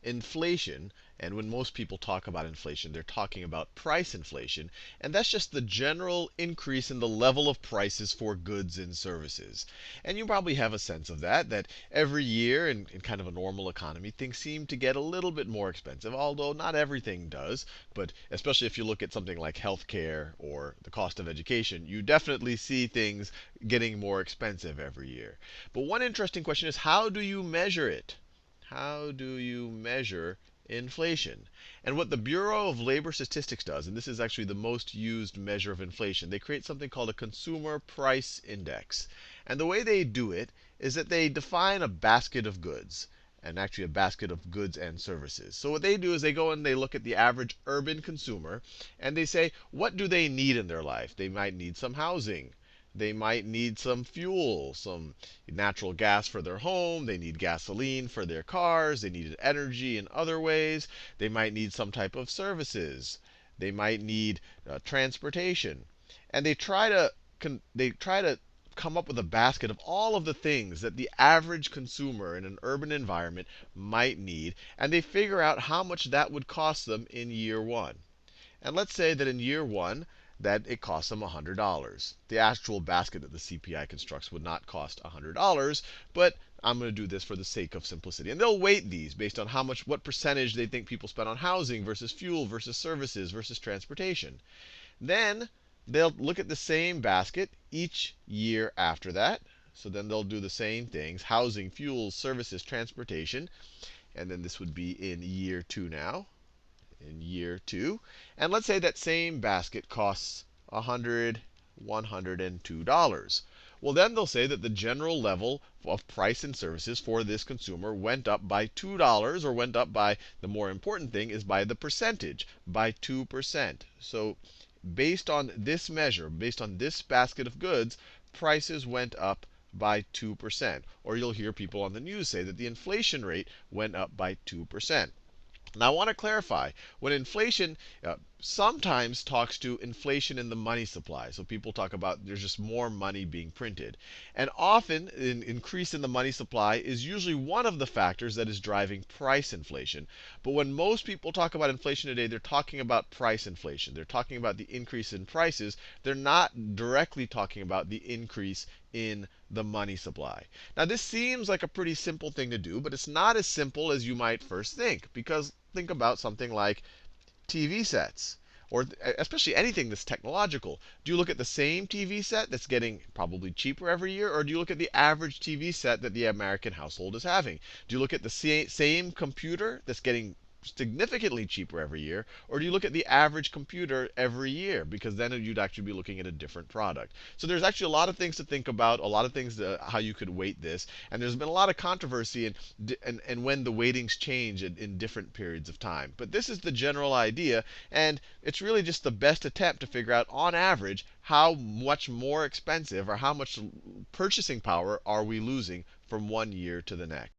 inflation. And when most people talk about inflation, they're talking about price inflation. And that's just the general increase in the level of prices for goods and services. And you probably have a sense of that every year in kind of a normal economy, things seem to get a little bit more expensive, although not everything does. But especially if you look at something like healthcare or the cost of education, you definitely see things getting more expensive every year. But one interesting question is, how do you measure it? How do you measure inflation? And what the Bureau of Labor Statistics does, and this is actually the most used measure of inflation, they create something called a consumer price index. And the way they do it is that they define a basket of goods, and actually a basket of goods and services. So what they do is they go and they look at the average urban consumer, and they say, what do they need in their life? They might need some housing. They might need some fuel, some natural gas for their home. They need gasoline for their cars. They need energy in other ways. They might need some type of services. They might need transportation. And they try to come up with a basket of all of the things that the average consumer in an urban environment might need, and they figure out how much that would cost them in year one. And let's say that in year one, that it costs them $100. The actual basket that the CPI constructs would not cost $100, but I'm going to do this for the sake of simplicity. And they'll weight these based on what percentage they think people spend on housing versus fuel versus services versus transportation. Then they'll look at the same basket each year after that. So then they'll do the same things: housing, fuels, services, transportation. And then this would be in year two now. In year two. And let's say that same basket costs $100, $102. Well, then they'll say that the general level of price and services for this consumer went up by $2, or went up by, the more important thing is by the percentage, by 2%. So based on this measure, based on this basket of goods, prices went up by 2%. Or you'll hear people on the news say that the inflation rate went up by 2%. Now, I want to clarify, when inflation sometimes talks to inflation in the money supply. So people talk about there's just more money being printed. And often, an increase in the money supply is usually one of the factors that is driving price inflation. But when most people talk about inflation today, they're talking about price inflation. They're talking about the increase in prices. They're not directly talking about the increase in the money supply. Now, this seems like a pretty simple thing to do, but it's not as simple as you might first think. Because think about something like TV sets, or especially anything that's technological. Do you look at the same TV set that's getting probably cheaper every year, or do you look at the average TV set that the American household is having? Do you look at the same computer that's getting significantly cheaper every year, or do you look at the average computer every year? Because then you'd actually be looking at a different product. So there's actually a lot of things to think about, a lot of things how you could weight this. And there's been a lot of controversy and when the weightings change in different periods of time. But this is the general idea, and it's really just the best attempt to figure out, on average, how much more expensive or how much purchasing power are we losing from one year to the next.